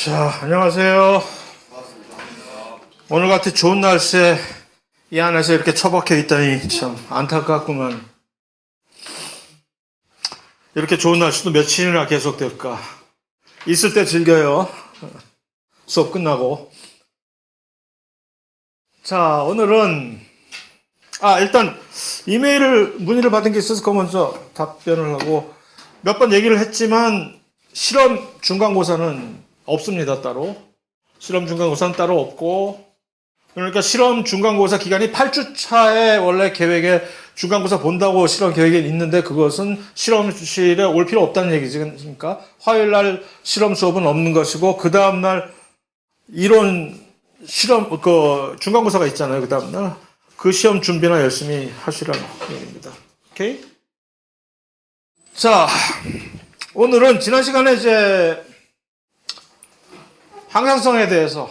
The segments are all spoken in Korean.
자, 안녕하세요. 오늘 같은 좋은 날씨에 이 안에서 이렇게 처박혀 있다니 참 안타깝구만. 이렇게 좋은 날씨도 며칠이나 계속될까. 있을 때 즐겨요. 수업 끝나고. 자, 오늘은 일단 문의를 받은 게 있어서 그거 먼저 답변을 하고, 몇 번 얘기를 했지만 실험 중간고사는 없습니다, 따로. 실험 중간고사는 따로 없고, 그러니까 실험 중간고사 기간이 8주 차에 원래 계획에 중간고사 본다고 실험 계획에 있는데, 그것은 실험실에 올 필요 없다는 얘기지. 그러니까 화요일 날 실험 수업은 없는 것이고, 그 다음날 이론 실험, 중간고사가 있잖아요. 그 다음날. 그 시험 준비나 열심히 하시라는 얘기입니다. 오케이? 자, 오늘은 지난 시간에 이제 항상성에 대해서,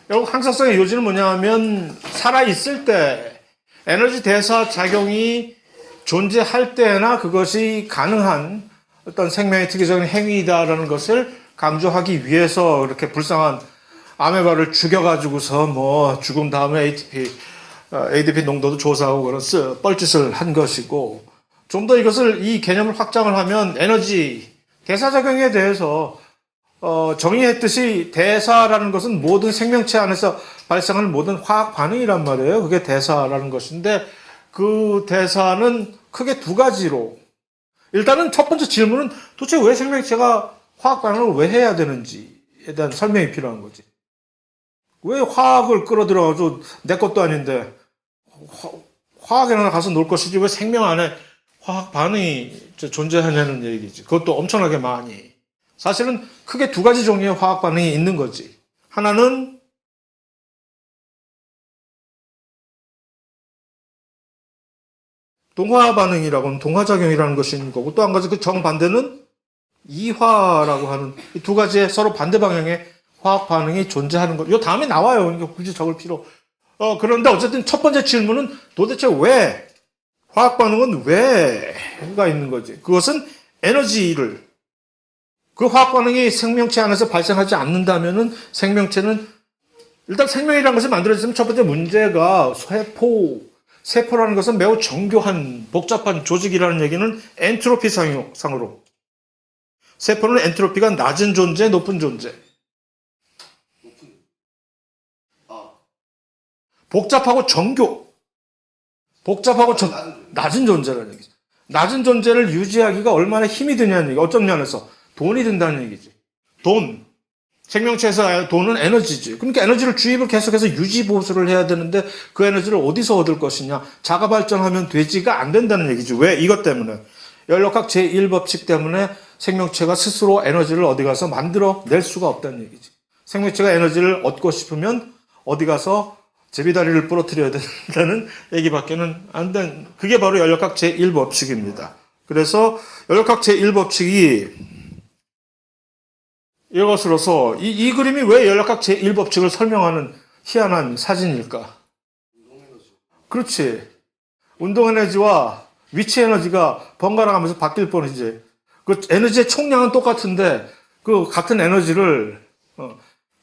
결국 항상성의 요지는 뭐냐 하면, 살아있을 때 에너지 대사 작용이 존재할 때나 그것이 가능한 어떤 생명의 특이적인 행위이다라는 것을 강조하기 위해서 이렇게 불쌍한 아메바를 죽여가지고서 죽음 다음에 ADP 농도도 조사하고 그런 뻘짓을 한 것이고, 좀 더 이 개념을 확장을 하면 에너지 대사작용에 대해서 정의했듯이 대사라는 것은 모든 생명체 안에서 발생하는 모든 화학 반응이란 말이에요. 그게 대사라는 것인데, 그 대사는 크게 두 가지로, 일단은 첫 번째 질문은 도대체 왜 생명체가 화학 반응을 왜 해야 되는지에 대한 설명이 필요한 거지. 왜 화학을 끌어들여가지고 내 것도 아닌데 화학에나 가서 놀 것이지 왜 생명 안에 화학 반응이 존재하냐는 얘기지. 그것도 엄청나게 많이. 사실은 크게 두 가지 종류의 화학 반응이 있는 거지. 하나는 동화 반응이라고 하는 동화작용이라는 것이 있는 거고, 또 한 가지 그 정반대는 이화라고 하는 이 두 가지의 서로 반대 방향의 화학 반응이 존재하는 것. 요 다음에 나와요. 그러니까 굳이 적을 필요. 그런데 어쨌든 첫 번째 질문은 도대체 왜, 화학 반응은 왜가 있는 거지. 그것은 에너지를, 그 화학 반응이 생명체 안에서 발생하지 않는다면은 생명체는, 일단 생명이라는 것을 만들어지면 첫 번째 문제가 세포라는 것은 매우 정교한 복잡한 조직이라는 얘기는 엔트로피 상으로. 세포는 엔트로피가 낮은 존재, 높은 존재. 복잡하고 낮은 존재라는 얘기죠. 낮은 존재를 유지하기가 얼마나 힘이 드냐는 얘기. 어떤 면에서 돈이 든다는 얘기지. 돈. 생명체에서 돈은 에너지지. 그러니까 에너지를 주입을 계속해서 유지 보수를 해야 되는데, 그 에너지를 어디서 얻을 것이냐. 자가 발전하면 되지가 안 된다는 얘기지. 왜? 이것 때문에. 연력학 제1법칙 때문에 생명체가 스스로 에너지를 어디 가서 만들어낼 수가 없다는 얘기지. 생명체가 에너지를 얻고 싶으면 어디 가서 제비다리를 부러뜨려야 된다는 얘기밖에는 안 된, 그게 바로 연력학 제1법칙입니다. 그래서 연력학 제1법칙이 이것으로서 이 그림이 왜 연력학 제1법칙을 설명하는 희한한 사진일까? 그렇지. 운동에너지와 위치에너지가 번갈아 가면서 바뀔 뻔이지. 그 에너지의 총량은 똑같은데 그 같은 에너지를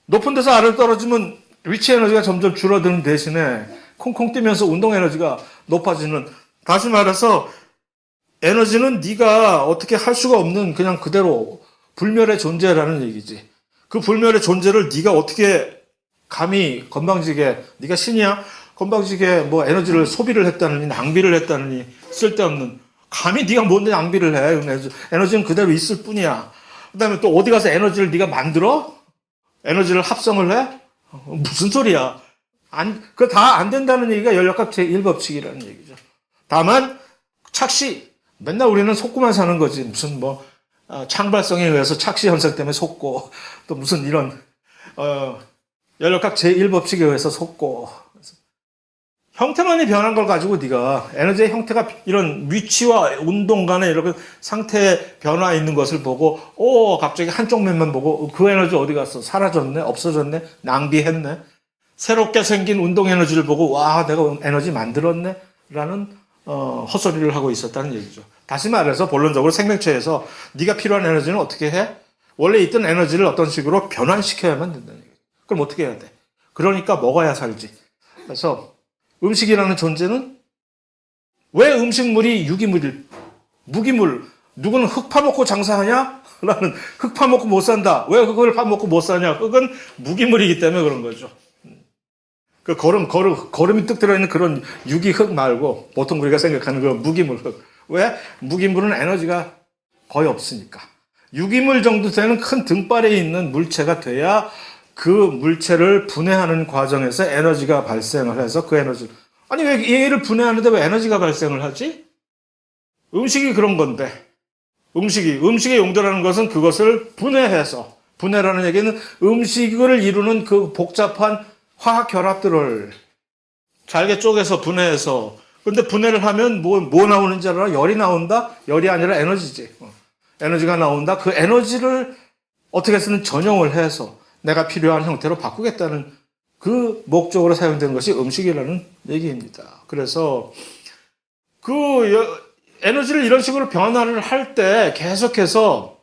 높은 데서 아래로 떨어지면 위치 에너지가 점점 줄어드는 대신에 콩콩 뛰면서 운동 에너지가 높아지는, 다시 말해서 에너지는 네가 어떻게 할 수가 없는 그냥 그대로 불멸의 존재라는 얘기지. 그 불멸의 존재를 네가 어떻게 감히 건방지게, 네가 신이야? 건방지게 에너지를 소비를 했다느니 낭비를 했다느니 쓸데없는, 감히 네가 뭔데 낭비를 해. 에너지는 그대로 있을 뿐이야. 그다음에 또 어디 가서 에너지를 네가 만들어? 에너지를 합성을 해? 무슨 소리야. 그거 다 안 된다는 얘기가 연력학 제1법칙이라는 얘기죠. 다만, 착시. 맨날 우리는 속고만 사는 거지. 무슨 창발성에 의해서 착시 현상 때문에 속고, 또 무슨 이런, 연력학 제1법칙에 의해서 속고. 형태만이 변한 걸 가지고 네가 에너지의 형태가 이런 위치와 운동 간에 이렇게 상태 변화 있는 것을 보고, 갑자기 한쪽 면만 보고 그 에너지 어디 갔어? 사라졌네? 없어졌네? 낭비했네? 새롭게 생긴 운동 에너지를 보고 와, 내가 에너지 만들었네? 라는 헛소리를 하고 있었다는 얘기죠. 다시 말해서 본론적으로 생명체에서 네가 필요한 에너지는 어떻게 해? 원래 있던 에너지를 어떤 식으로 변환시켜야만 된다는 얘기죠. 그럼 어떻게 해야 돼? 그러니까 먹어야 살지. 그래서 음식이라는 존재는 왜 음식물이 유기물일, 무기물, 누구는 흙 파먹고 장사하냐? 나는 흙 파먹고 못 산다. 왜 흙을 파먹고 못 사냐? 흙은 무기물이기 때문에 그런 거죠. 그 거름이 뚝 들어있는 그런 유기 흙 말고 보통 우리가 생각하는 그 무기물 흙. 왜? 무기물은 에너지가 거의 없으니까. 유기물 정도 되는 큰 등발에 있는 물체가 돼야 그 물체를 분해하는 과정에서 에너지가 발생을 해서 그 에너지를. 아니, 왜 얘를 분해하는데 왜 에너지가 발생을 하지? 음식이 그런 건데. 음식의 용도라는 것은 그것을 분해해서, 분해라는 얘기는 음식을 이루는 그 복잡한 화학 결합들을 잘게 쪼개서 분해해서, 근데 분해를 하면 뭐 나오는지 알아? 열이 나온다? 열이 아니라 에너지지. 에너지가 나온다? 그 에너지를 어떻게 해서는 전용을 해서 내가 필요한 형태로 바꾸겠다는 그 목적으로 사용된 것이 음식이라는 얘기입니다. 그래서 그 에너지를 이런 식으로 변환을 할 때 계속해서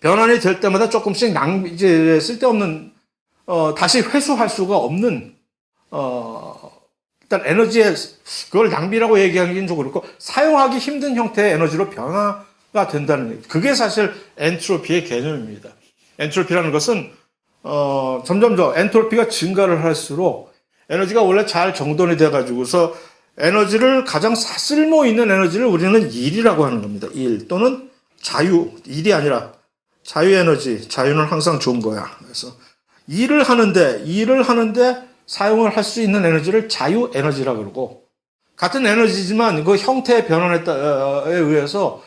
변환이 될 때마다 조금씩 이제 쓸데없는, 다시 회수할 수가 없는, 일단 에너지의, 그걸 낭비라고 얘기하기는 좀 그렇고, 사용하기 힘든 형태의 에너지로 변화가 된다는 얘기. 그게 사실 엔트로피의 개념입니다. 엔트로피라는 것은, 점점 더 엔트로피가 증가를 할수록 에너지가 원래 잘 정돈이 돼가지고서 에너지를 가장 쓸모 있는 에너지를 우리는 일이라고 하는 겁니다. 일 또는 자유, 일이 아니라 자유 에너지. 자유는 항상 좋은 거야. 그래서 일을 하는데 사용을 할 수 있는 에너지를 자유 에너지라고 그러고, 같은 에너지지만 그 형태의 변환에 의해서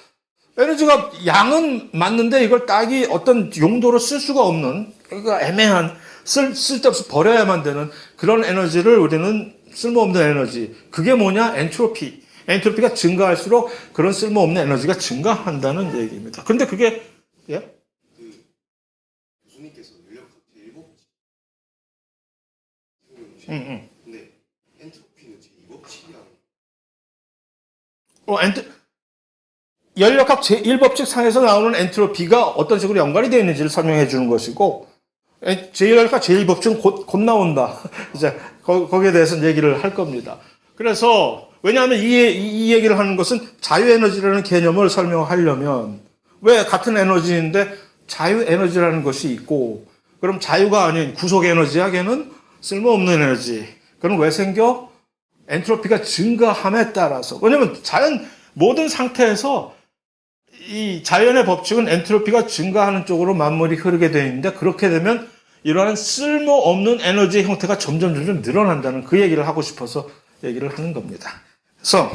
에너지가 양은 맞는데 이걸 딱히 어떤 용도로 쓸 수가 없는, 그러니까 애매한, 쓸데없이 버려야만 되는 그런 에너지를 우리는 쓸모없는 에너지. 그게 뭐냐? 엔트로피. 엔트로피가 증가할수록 그런 쓸모없는 에너지가 증가한다는 얘기입니다. 근데 그게, 예? 교수님께서 연력학 제1법칙. 근데 엔트로피는 제2법칙이라는. 연력학 제1법칙 상에서 나오는 엔트로피가 어떤 식으로 연관이 되어 있는지를 설명해 주는 것이고, 제1연력학 제1법칙은 곧 나온다. 이제 거기에 대해서 얘기를 할 겁니다. 그래서 왜냐하면 이 얘기를 하는 것은 자유에너지라는 개념을 설명하려면, 왜 같은 에너지인데 자유에너지라는 것이 있고, 그럼 자유가 아닌 구속에너지야, 걔는 쓸모없는 에너지. 그럼 왜 생겨? 엔트로피가 증가함에 따라서. 왜냐하면 모든 상태에서 이 자연의 법칙은 엔트로피가 증가하는 쪽으로 만물이 흐르게 되어 있는데, 그렇게 되면 이러한 쓸모없는 에너지의 형태가 점점 늘어난다는 그 얘기를 하고 싶어서 얘기를 하는 겁니다. 그래서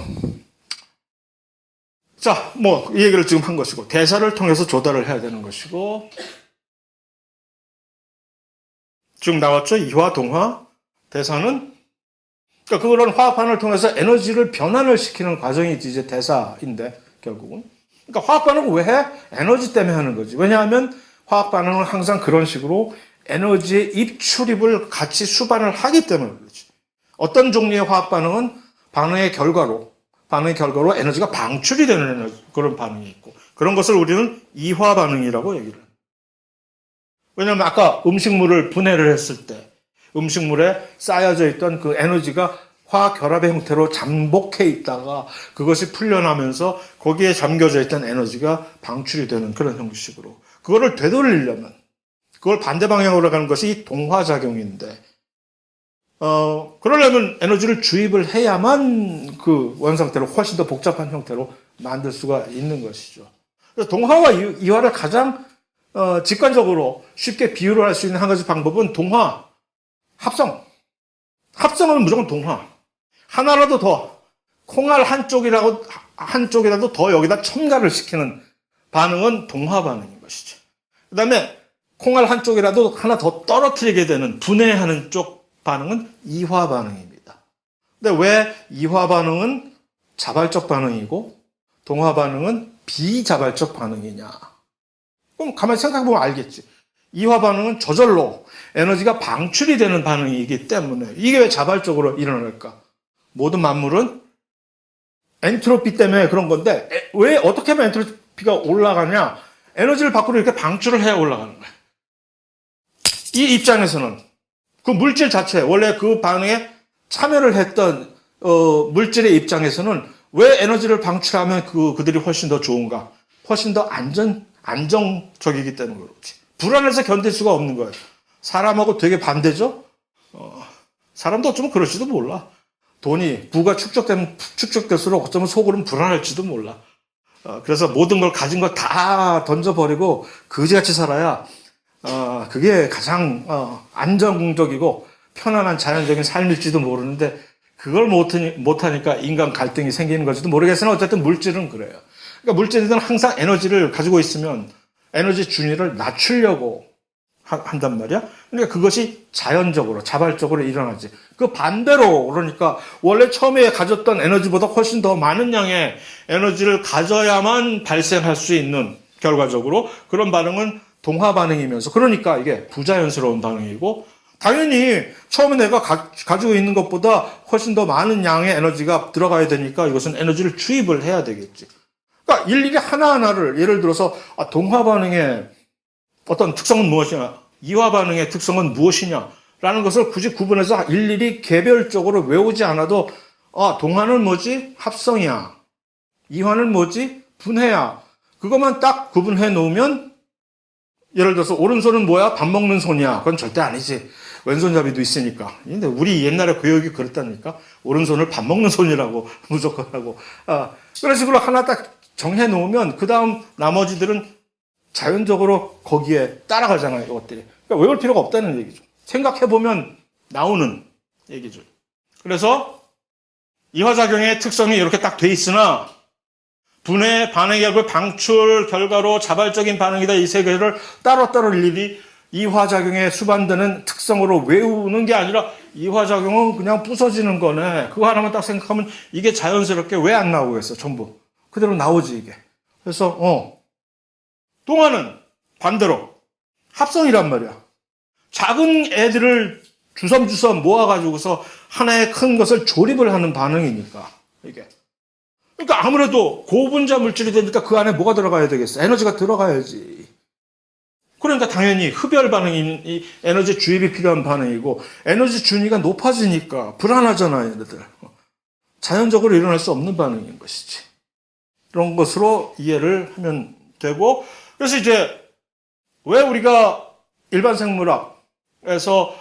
자, 이 얘기를 지금 한 것이고, 대사를 통해서 조달을 해야 되는 것이고, 지금 나왔죠? 이화, 동화. 대사는, 그러니까 그런 화학 반응을 통해서 에너지를 변환을 시키는 과정이 이제 대사인데, 결국은. 그러니까 화학 반응을 왜 해? 에너지 때문에 하는 거지. 왜냐하면 화학 반응은 항상 그런 식으로 에너지의 입출입을 같이 수반을 하기 때문에 그렇지. 어떤 종류의 화학 반응은 반응의 결과로 에너지가 방출이 되는 그런 반응이 있고, 그런 것을 우리는 이화 반응이라고 얘기를 해요. 왜냐하면 아까 음식물을 분해를 했을 때 음식물에 쌓여져 있던 그 에너지가 화학 결합의 형태로 잠복해 있다가 그것이 풀려나면서 거기에 잠겨져 있던 에너지가 방출이 되는 그런 형식으로, 그거를 되돌리려면, 그걸 반대 방향으로 가는 것이 동화작용인데, 그러려면 에너지를 주입을 해야만 그 원상태로 훨씬 더 복잡한 형태로 만들 수가 있는 것이죠. 그래서 동화와 이화를 가장 직관적으로 쉽게 비유를 할 수 있는 한 가지 방법은 동화, 합성은 무조건 동화. 하나라도 더, 콩알 한쪽이라도 더 여기다 첨가를 시키는 반응은 동화 반응인 것이죠. 그 다음에 콩알 한쪽이라도 하나 더 떨어뜨리게 되는, 분해하는 쪽 반응은 이화 반응입니다. 근데 왜 이화 반응은 자발적 반응이고 동화 반응은 비자발적 반응이냐? 그럼 가만히 생각해보면 알겠지. 이화 반응은 저절로 에너지가 방출이 되는 반응이기 때문에 이게 왜 자발적으로 일어날까? 모든 만물은 엔트로피 때문에 그런 건데, 왜 어떻게 하면 엔트로피가 올라가냐? 에너지를 밖으로 이렇게 방출을 해야 올라가는 거예요. 이 입장에서는 그 물질 자체, 원래 그 반응에 참여를 했던 물질의 입장에서는 왜 에너지를 방출하면 그들이 훨씬 더 좋은가? 훨씬 더 안정적이기 때문에 그렇지. 불안해서 견딜 수가 없는 거예요. 사람하고 되게 반대죠? 사람도 어쩌면 그럴지도 몰라. 돈이, 부가 축적될수록 어쩌면 속으로는 불안할지도 몰라. 그래서 모든 걸 가진 걸 다 던져버리고 그지같이 살아야, 그게 가장, 안정적이고 편안한 자연적인 삶일지도 모르는데, 그걸 못하니까 인간 갈등이 생기는 건지도 모르겠으나 어쨌든 물질은 그래요. 그러니까 물질들은 항상 에너지를 가지고 있으면 에너지 준위를 낮추려고 한단 말이야. 그러니까 그것이 자연적으로, 자발적으로 일어나지. 그 반대로, 그러니까 원래 처음에 가졌던 에너지보다 훨씬 더 많은 양의 에너지를 가져야만 발생할 수 있는 결과적으로 그런 반응은 동화 반응이면서, 그러니까 이게 부자연스러운 반응이고, 당연히 처음에 내가 가지고 있는 것보다 훨씬 더 많은 양의 에너지가 들어가야 되니까 이것은 에너지를 주입을 해야 되겠지. 그러니까 일일이 하나하나를, 예를 들어서 동화 반응의 어떤 특성은 무엇이냐, 이화 반응의 특성은 무엇이냐라는 것을 굳이 구분해서 일일이 개별적으로 외우지 않아도, 동화는 뭐지? 합성이야. 이화는 뭐지? 분해야. 그것만 딱 구분해 놓으면, 예를 들어서 오른손은 뭐야? 밥 먹는 손이야. 그건 절대 아니지. 왼손잡이도 있으니까. 근데 우리 옛날에 교육이 그랬다니까. 오른손을 밥 먹는 손이라고 무조건 하고. 그런 식으로 하나 딱 정해 놓으면 그 다음 나머지들은 자연적으로 거기에 따라가잖아요. 이것들이. 그러니까 외울 필요가 없다는 얘기죠. 생각해보면 나오는 얘기죠. 그래서 이화작용의 특성이 이렇게 딱 돼 있으나 분해, 반응의 결과 방출 결과로 자발적인 반응이다. 이 세 개를 따로따로 일일이 이화작용에 수반되는 특성으로 외우는 게 아니라 이화작용은 그냥 부서지는 거네. 그거 하나만 딱 생각하면 이게 자연스럽게 왜 안 나오겠어, 전부. 그대로 나오지, 이게. 그래서, 동화는 반대로 합성이란 말이야. 작은 애들을 주섬주섬 모아가지고서 하나의 큰 것을 조립을 하는 반응이니까, 이게. 그러니까 아무래도 고분자 물질이 되니까 그 안에 뭐가 들어가야 되겠어? 에너지가 들어가야지. 그러니까 당연히 흡열 반응이 이 에너지 주입이 필요한 반응이고, 에너지 준위가 높아지니까 불안하잖아요, 얘네들. 자연적으로 일어날 수 없는 반응인 것이지. 이런 것으로 이해를 하면 되고, 그래서 이제 왜 우리가 일반 생물학에서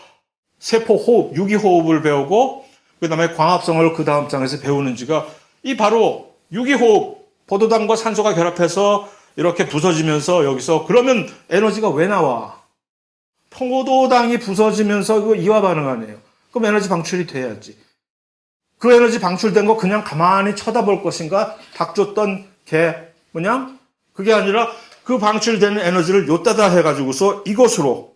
세포호흡, 유기호흡을 배우고 그 다음에 광합성을 그 다음 장에서 배우는지가 이 바로 유기호흡, 포도당과 산소가 결합해서 이렇게 부서지면서 여기서 그러면 에너지가 왜 나와? 포도당이 부서지면서 그 이화 반응하네요. 그럼 에너지 방출이 돼야지. 그 에너지 방출된 거 그냥 가만히 쳐다볼 것인가? 닭 줬던 개 뭐냐? 그게 아니라 그 방출되는 에너지를 요따다 해가지고서 이곳으로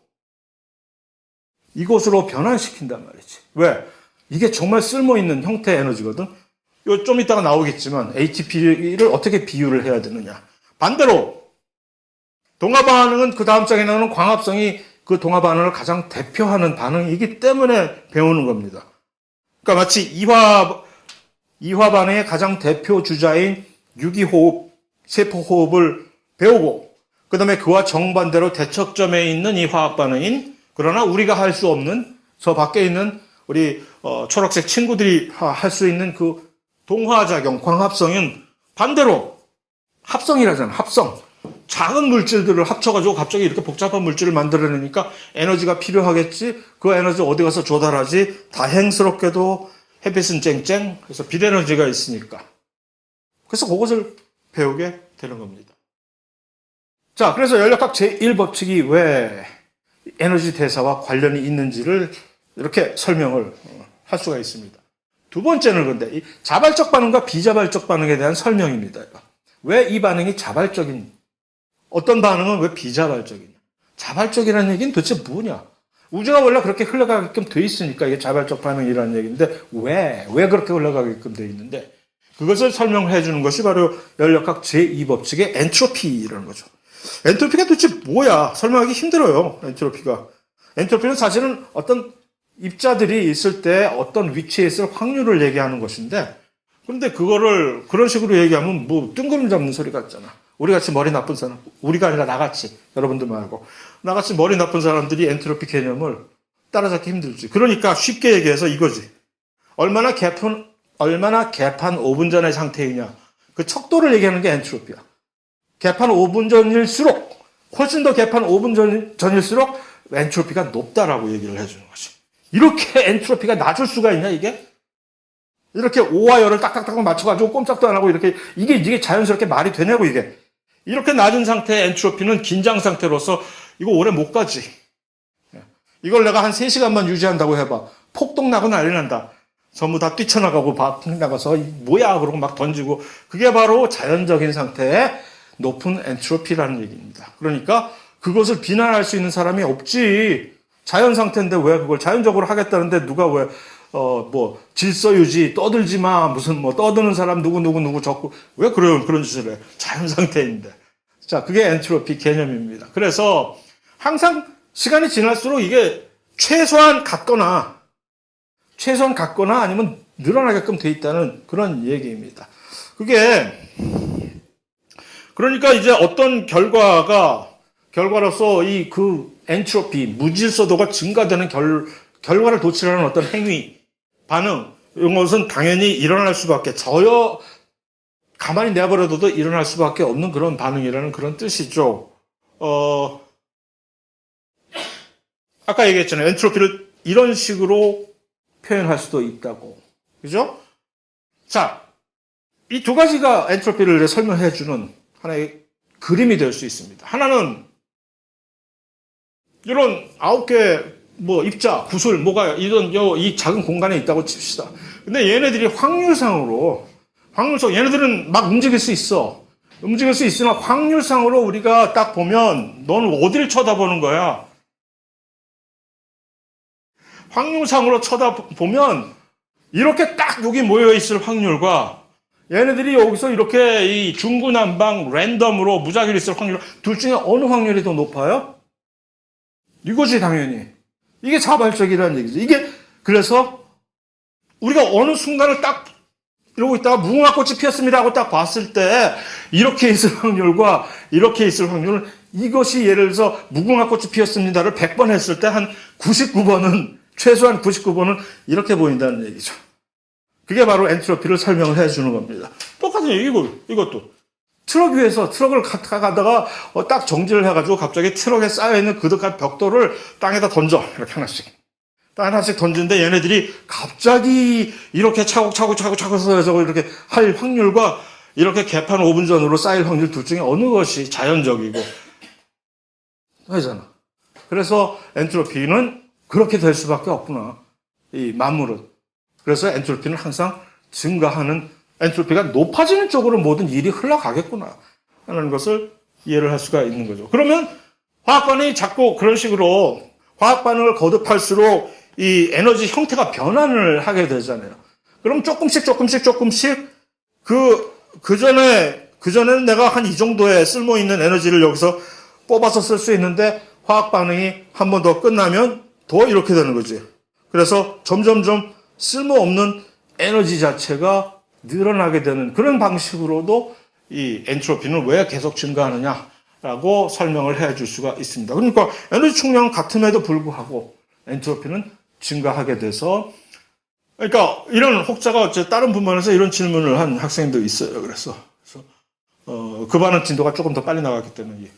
변환시킨단 말이지. 왜? 이게 정말 쓸모있는 형태의 에너지거든. 요 좀 이따가 나오겠지만 ATP를 어떻게 비유를 해야 되느냐. 반대로 동화 반응은 그 다음 장에 나오는 광합성이 그 동화 반응을 가장 대표하는 반응이기 때문에 배우는 겁니다. 그러니까 마치 이화 반응의 가장 대표 주자인 유기호흡, 세포호흡을 배우고 그 다음에 그와 정반대로 대척점에 있는 이 화학 반응인, 그러나 우리가 할 수 없는 저 밖에 있는 우리 초록색 친구들이 할 수 있는 그 동화작용, 광합성은 반대로 합성이라잖아. 합성. 작은 물질들을 합쳐가지고 갑자기 이렇게 복잡한 물질을 만들어내니까 에너지가 필요하겠지. 그 에너지 어디 가서 조달하지. 다행스럽게도 햇빛은 쨍쨍. 그래서 빛에너지가 있으니까. 그래서 그것을 배우게 되는 겁니다. 자, 그래서 연력학 제1법칙이 왜 에너지 대사와 관련이 있는지를 이렇게 설명을 할 수가 있습니다. 두 번째는 근데 이 자발적 반응과 비자발적 반응에 대한 설명입니다. 왜 이 반응이 자발적인, 어떤 반응은 왜 비자발적이냐. 자발적이라는 얘기는 도대체 뭐냐. 우주가 원래 그렇게 흘러가게끔 돼 있으니까 이게 자발적 반응이라는 얘기인데 왜 그렇게 흘러가게끔 돼 있는데 그것을 설명해 주는 것이 바로 연력학 제2법칙의 엔트로피라는 거죠. 엔트로피가 도대체 뭐야? 설명하기 힘들어요. 엔트로피는 사실은 어떤 입자들이 있을 때 어떤 위치에 있을 확률을 얘기하는 것인데, 그런데 그거를 그런 식으로 얘기하면 뭐 뜬구름 잡는 소리 같잖아. 우리같이 머리 나쁜 사람, 우리가 아니라 나같이, 여러분들 말고, 나같이 머리 나쁜 사람들이 엔트로피 개념을 따라잡기 힘들지. 그러니까 쉽게 얘기해서 이거지. 얼마나 개판 5분 전의 상태이냐. 그 척도를 얘기하는 게 엔트로피야. 개판 5분 전일수록, 훨씬 더 개판 5분 전일수록 엔트로피가 높다라고 얘기를 해주는 것이. 이렇게 엔트로피가 낮을 수가 있냐, 이게? 이렇게 O와 열을 딱딱딱 맞춰가지고 꼼짝도 안 하고 이게 자연스럽게 말이 되냐고, 이게. 이렇게 낮은 상태의 엔트로피는 긴장 상태로서 이거 오래 못 가지. 이걸 내가 한 3시간만 유지한다고 해봐. 폭동 나고 난리 난다. 전부 다 뛰쳐나가고 밖에 나가서 뭐야 그러고 막 던지고 그게 바로 자연적인 상태의 높은 엔트로피라는 얘기입니다. 그러니까 그것을 비난할 수 있는 사람이 없지. 자연 상태인데 왜 그걸 자연적으로 하겠다는데 누가 왜 질서 유지 떠들지 마 무슨 떠드는 사람 누구 적고 왜 그런 짓을 해. 자연 상태인데. 자, 그게 엔트로피 개념입니다. 그래서 항상 시간이 지날수록 이게 최소한 같거나 아니면 늘어나게끔 돼 있다는 그런 얘기입니다. 그러니까 이제 어떤 결과로서 그 엔트로피, 무질서도가 증가되는 결과를 도출하는 어떤 행위, 반응, 이런 것은 당연히 일어날 수밖에, 가만히 내버려둬도 일어날 수밖에 없는 그런 반응이라는 그런 뜻이죠. 아까 얘기했잖아요. 엔트로피를 이런 식으로 표현할 수도 있다고. 그죠? 자, 이 두 가지가 엔트로피를 설명해주는 하나의 그림이 될 수 있습니다. 하나는 이런 9개 입자, 구슬, 이 작은 공간에 있다고 칩시다. 근데 얘네들이 확률상 얘네들은 막 움직일 수 있어. 움직일 수 있으나 확률상으로 우리가 딱 보면 너는 어디를 쳐다보는 거야? 확률상으로 쳐다보면 이렇게 딱 여기 모여있을 확률과 얘네들이 여기서 이렇게 이 중구난방 랜덤으로 무작위로 있을 확률 둘 중에 어느 확률이 더 높아요? 이거지 당연히. 이게 자발적이라는 얘기죠. 그래서 우리가 어느 순간을 딱 이러고 있다가 무궁화꽃이 피었습니다 하고 딱 봤을 때 이렇게 있을 확률과 이렇게 있을 확률은 이것이 예를 들어서 무궁화꽃이 피었습니다를 100번 했을 때 한 99번은 최소한 99번은 이렇게 보인다는 얘기죠. 그게 바로 엔트로피를 설명을 해주는 겁니다. 똑같은 얘기고 이것도 트럭 위에서 트럭을 가다가 딱 정지를 해가지고 갑자기 트럭에 쌓여있는 그득한 벽돌을 땅에다 던져. 이렇게 하나씩 던지는데 얘네들이 갑자기 이렇게 차곡차곡 서서 이렇게 할 확률과 이렇게 개판 5분 전으로 쌓일 확률 둘 중에 어느 것이 자연적이고 하잖아. 그래서 엔트로피는 그렇게 될 수밖에 없구나. 이 만물은. 그래서 엔트로피는 항상 증가하는, 엔트로피가 높아지는 쪽으로 모든 일이 흘러가겠구나 하는 것을 이해를 할 수가 있는 거죠. 그러면 화학 반응이 자꾸 그런 식으로 화학 반응을 거듭할수록 이 에너지 형태가 변환을 하게 되잖아요. 그럼 조금씩 그전에는 내가 한 이 정도의 쓸모 있는 에너지를 여기서 뽑아서 쓸 수 있는데 화학 반응이 한 번 더 끝나면 더 이렇게 되는 거지. 그래서 점점점 쓸모없는 에너지 자체가 늘어나게 되는 그런 방식으로도 이 엔트로피는 왜 계속 증가하느냐라고 설명을 해줄 수가 있습니다. 그러니까 에너지 총량은 같음에도 불구하고 엔트로피는 증가하게 돼서, 그러니까 이런 혹자가 다른 분반에서 이런 질문을 한 학생도 있어요. 그래서 그 반응 진도가 조금 더 빨리 나갔기 때문에.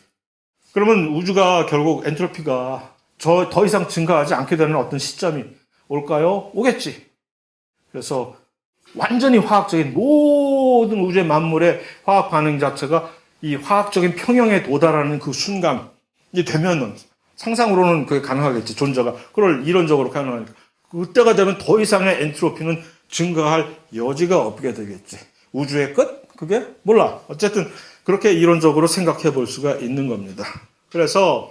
그러면 우주가 결국 엔트로피가 더 이상 증가하지 않게 되는 어떤 시점이 올까요? 오겠지. 그래서 완전히 화학적인 모든 우주의 만물의 화학 반응 자체가 이 화학적인 평형에 도달하는 그 순간이 되면은 상상으로는 그게 가능하겠지. 존재가. 그걸 이론적으로 가능하니까. 그때가 되면 더 이상의 엔트로피는 증가할 여지가 없게 되겠지. 우주의 끝? 그게? 몰라. 어쨌든 그렇게 이론적으로 생각해 볼 수가 있는 겁니다. 그래서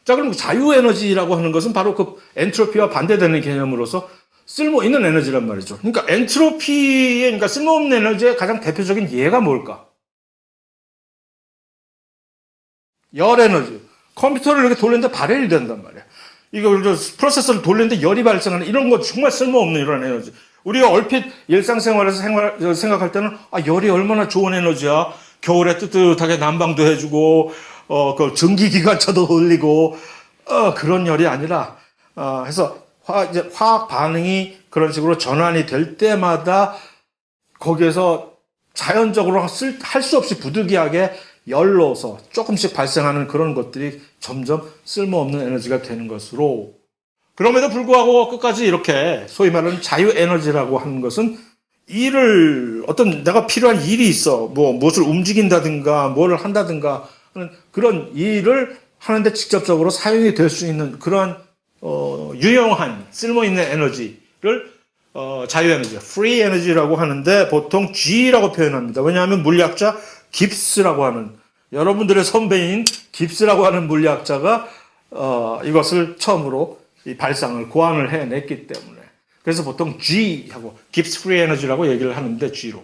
자, 그럼 자유에너지라고 하는 것은 바로 그 엔트로피와 반대되는 개념으로서 쓸모 있는 에너지란 말이죠. 그러니까 그러니까 쓸모없는 에너지의 가장 대표적인 예가 뭘까? 열 에너지. 컴퓨터를 이렇게 돌리는데 발열이 된단 말이야. 프로세서를 돌리는데 열이 발생하는 이런 거 정말 쓸모없는 이런 에너지. 우리가 얼핏 일상생활에서 생각할 때는 열이 얼마나 좋은 에너지야. 겨울에 뜨뜻하게 난방도 해주고 그 전기기관차도 돌리고 그런 열이 아니라 해서 이제 화학 반응이 그런 식으로 전환이 될 때마다 거기에서 자연적으로 할 수 없이 부득이하게 열로서 조금씩 발생하는 그런 것들이 점점 쓸모없는 에너지가 되는 것으로, 그럼에도 불구하고 끝까지 이렇게 소위 말하는 자유에너지라고 하는 것은 어떤 내가 필요한 일이 있어. 무엇을 움직인다든가 뭐를 한다든가 하는 그런 일을 하는데 직접적으로 사용이 될 수 있는 그러한 유용한 쓸모있는 에너지를 자유에너지, free energy라고 하는데 보통 G라고 표현합니다. 왜냐하면 물리학자 깁스라고 하는, 여러분들의 선배인 깁스라고 하는 물리학자가 이것을 처음으로 이 발상을 고안을 해냈기 때문에, 그래서 보통 G하고 깁스 free energy라고 얘기를 하는데 G로.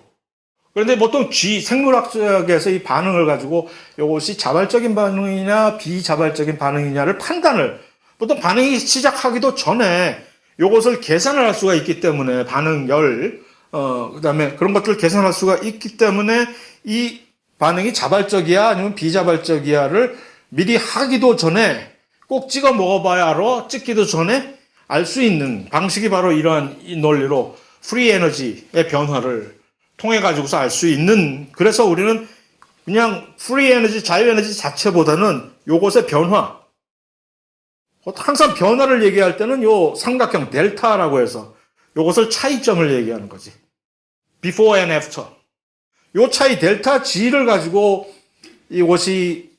그런데 보통 생물학적에서 이 반응을 가지고 이것이 자발적인 반응이냐 비자발적인 반응이냐를 판단을, 보통 반응이 시작하기도 전에 이것을 계산을 할 수가 있기 때문에, 반응열, 그다음에 그런 것들을 계산할 수가 있기 때문에 이 반응이 자발적이야 아니면 비자발적이야를 미리 하기도 전에, 꼭 찍어 먹어봐야 알아, 찍기도 전에 알 수 있는 방식이 바로 이러한 이 논리로 프리 에너지의 변화를 통해 가지고서 알 수 있는, 그래서 우리는 그냥 프리 에너지, 자유 에너지 자체보다는 요것의 변화, 항상 변화를 얘기할 때는 요 삼각형 델타라고 해서 요것을 차이점을 얘기하는 거지. before and after. 요 차이 델타 G를 가지고 이것이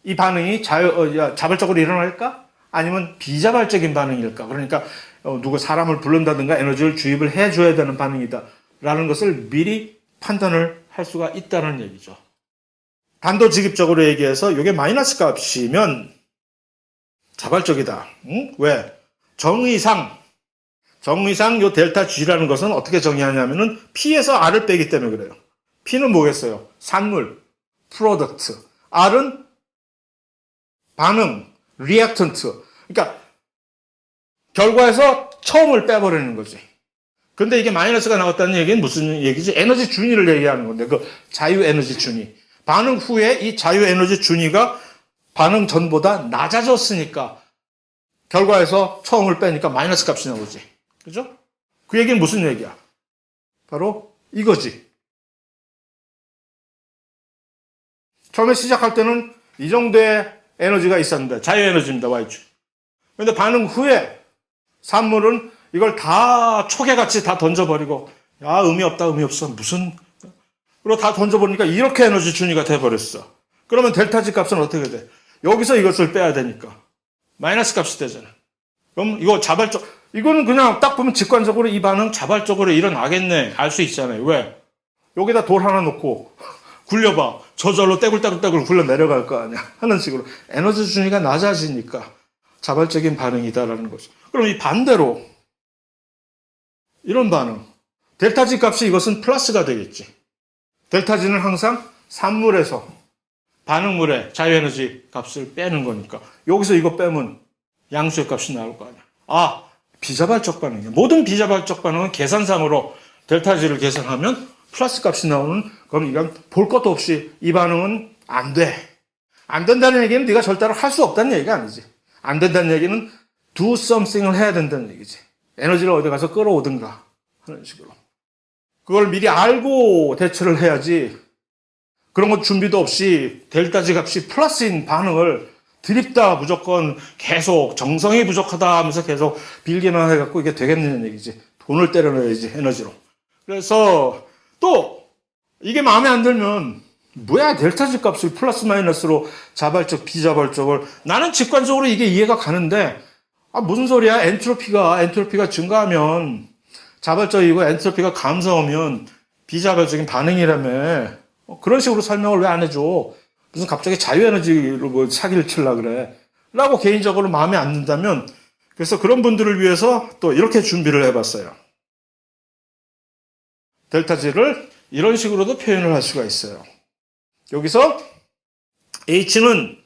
이 반응이 자발적으로 일어날까? 아니면 비자발적인 반응일까? 그러니까 누구 사람을 부른다든가 에너지를 주입을 해줘야 되는 반응이다 라는 것을 미리 판단을 할 수가 있다는 얘기죠. 단도직입적으로 얘기해서 이게 마이너스 값이면 자발적이다. 응? 왜? 정의상 요 델타 G라는 것은 어떻게 정의하냐면은 P에서 R을 빼기 때문에 그래요. P는 뭐겠어요? 산물, 프로덕트. R은 반응, 리액턴트. 그러니까 결과에서 처음을 빼버리는 거지. 근데 이게 마이너스가 나왔다는 얘기는 무슨 얘기지? 에너지 준위를 얘기하는 건데, 그 자유 에너지 준위. 반응 후에 이 자유 에너지 준위가 반응 전보다 낮아졌으니까 결과에서 처음을 빼니까 마이너스 값이 나오지. 그죠? 그 얘기는 무슨 얘기야? 바로 이거지. 처음에 시작할 때는 이 정도의 에너지가 있었는데, 자유에너지입니다, Y축. 그런데 반응 후에 산물은 이걸 다 초계같이 다 던져버리고, 야, 의미 없다, 의미 없어. 그리고 다 던져버리니까 이렇게 에너지 준위가 돼버렸어. 그러면 델타지 값은 어떻게 돼? 여기서 이것을 빼야 되니까 마이너스 값이 되잖아. 그럼 이거 이거는 그냥 딱 보면 직관적으로 이 반응 자발적으로 일어나겠네 알 수 있잖아요. 왜? 여기다 돌 하나 놓고 굴려봐. 저절로 떼굴떼굴떼굴 굴러 내려갈 거 아니야 하는 식으로 에너지 준위가 낮아지니까 자발적인 반응이다라는 거죠. 그럼 이 반대로 이런 반응, 델타지 값이 이것은 플러스가 되겠지. 델타지는 항상 산물에서 반응물의 자유에너지 값을 빼는 거니까 여기서 이거 빼면 양수의 값이 나올 거 아니야. 비자발적 반응이야. 모든 비자발적 반응은 계산상으로 델타지를 계산하면 플러스 값이 나오는, 그럼 이건 볼 것도 없이 이 반응은 안 돼. 안 된다는 얘기는 네가 절대로 할 수 없다는 얘기가 아니지. 안 된다는 얘기는 do something을 해야 된다는 얘기지. 에너지를 어디 가서 끌어오든가 하는 식으로. 그걸 미리 알고 대처를 해야지. 그런 것 준비도 없이 델타지 값이 플러스인 반응을 드립다 무조건 계속 정성이 부족하다 하면서 계속 빌기만 해갖고 이게 되겠느냐는 얘기지. 돈을 때려넣어야지 에너지로. 그래서 또 이게 마음에 안 들면 뭐야 델타지 값을 플러스 마이너스로 자발적 비자발적을, 나는 직관적으로 이게 이해가 가는데 무슨 소리야. 엔트로피가 증가하면 자발적이고 엔트로피가 감소하면 비자발적인 반응이라며. 그런 식으로 설명을 왜 안 해줘? 무슨 갑자기 자유에너지로 뭐 사기를 치려고 그래? 라고 개인적으로 마음에 안 든다면, 그래서 그런 분들을 위해서 또 이렇게 준비를 해봤어요. 델타지를 이런 식으로도 표현을 할 수가 있어요. 여기서 H는